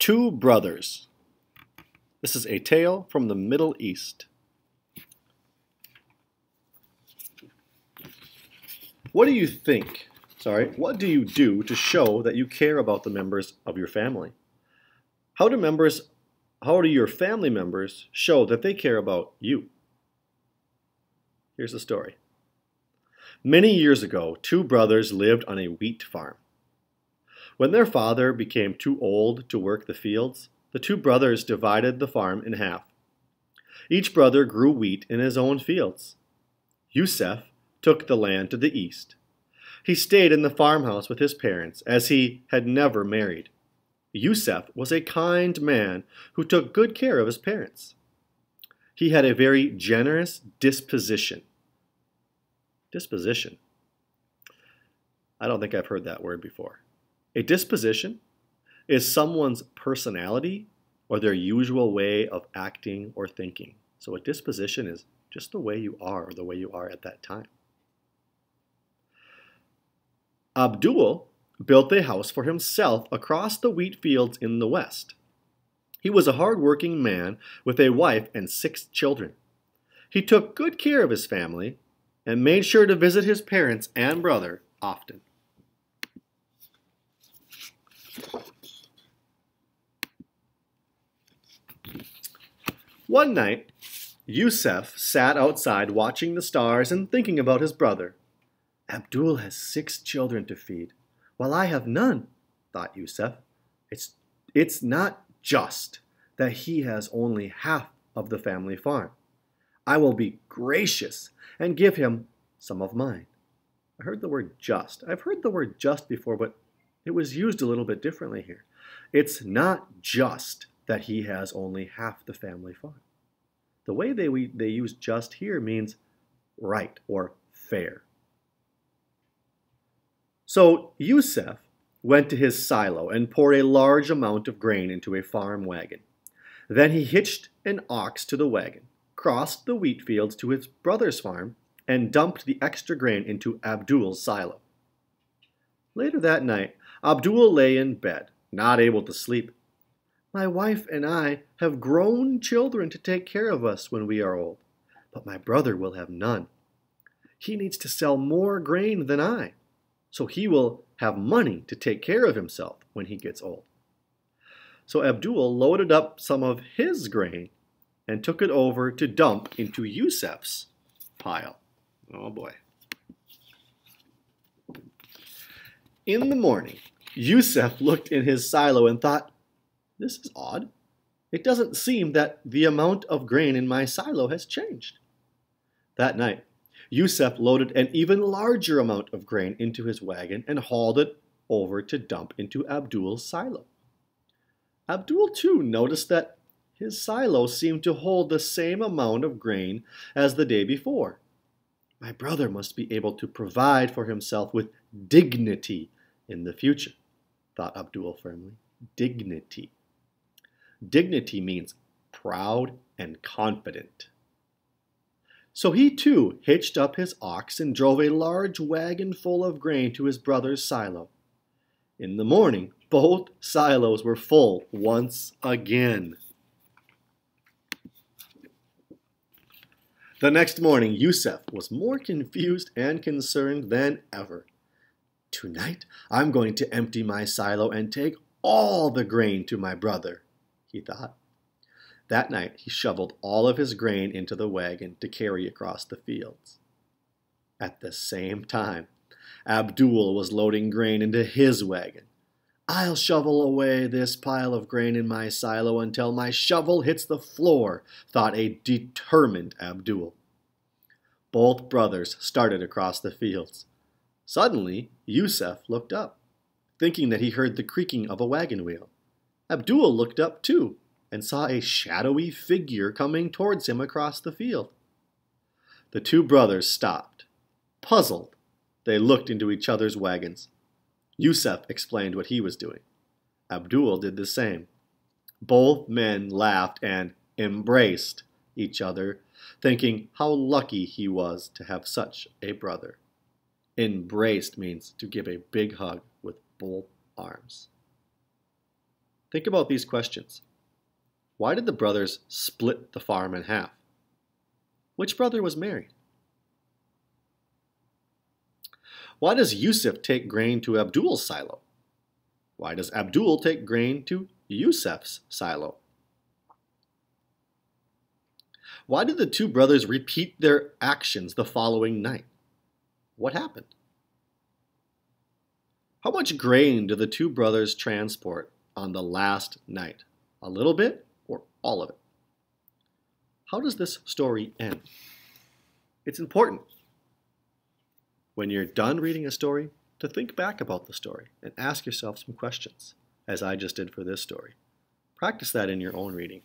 Two brothers. This is a tale from the Middle East. What do you think? What do you do to show that you care about the members of your family? How do your family members show that they care about you? Here's the story. Many years ago, two brothers lived on a wheat farm. When their father became too old to work the fields, the two brothers divided the farm in half. Each brother grew wheat in his own fields. Yusef took the land to the east. He stayed in the farmhouse with his parents, as he had never married. Yusef was a kind man who took good care of his parents. He had a very generous disposition. Disposition. I don't think I've heard that word before. A disposition is someone's personality or their usual way of acting or thinking. So a disposition is just the way you are or the way you are at that time. Abdul built a house for himself across the wheat fields in the west. He was a hard-working man with a wife and 6 children. He took good care of his family and made sure to visit his parents and brother often. One night, Yusef sat outside watching the stars and thinking about his brother. Abdul has 6 children to feed, while I have none, thought Yusef. It's not just that he has only half of the family farm. I will be gracious and give him some of mine. I heard the word just. I've heard the word just before, but it was used a little bit differently here. It's not just that he has only half the family farm. The way they use just here means right or fair. So Yusef went to his silo and poured a large amount of grain into a farm wagon. Then he hitched an ox to the wagon, crossed the wheat fields to his brother's farm, and dumped the extra grain into Abdul's silo. Later that night, Abdul lay in bed, not able to sleep. My wife and I have grown children to take care of us when we are old, but my brother will have none. He needs to sell more grain than I, so he will have money to take care of himself when he gets old. So Abdul loaded up some of his grain and took it over to dump into Yusef's pile. Oh boy. In the morning, Yusef looked in his silo and thought, this is odd. It doesn't seem that the amount of grain in my silo has changed. That night, Yusef loaded an even larger amount of grain into his wagon and hauled it over to dump into Abdul's silo. Abdul too noticed that his silo seemed to hold the same amount of grain as the day before. My brother must be able to provide for himself with dignity in the future, thought Abdul firmly. Dignity. Dignity means proud and confident. So he too hitched up his ox and drove a large wagon full of grain to his brother's silo. In the morning, both silos were full once again. The next morning, Yusef was more confused and concerned than ever. Tonight, I'm going to empty my silo and take all the grain to my brother, he thought. That night, he shoveled all of his grain into the wagon to carry across the fields. At the same time, Abdul was loading grain into his wagon. I'll shovel away this pile of grain in my silo until my shovel hits the floor, thought a determined Abdul. Both brothers started across the fields. Suddenly, Yusef looked up, thinking that he heard the creaking of a wagon wheel. Abdul looked up too and saw a shadowy figure coming towards him across the field. The two brothers stopped. Puzzled, they looked into each other's wagons. Yusef explained what he was doing. Abdul did the same. Both men laughed and embraced each other, thinking how lucky he was to have such a brother. Embraced means to give a big hug with both arms. Think about these questions. Why did the brothers split the farm in half? Which brother was married? Why does Yusuf take grain to Abdul's silo? Why does Abdul take grain to Yusuf's silo? Why did the two brothers repeat their actions the following night? What happened? How much grain do the two brothers transport on the last night? A little bit or all of it? How does this story end? It's important, when you're done reading a story, to think back about the story and ask yourself some questions, as I just did for this story. Practice that in your own reading.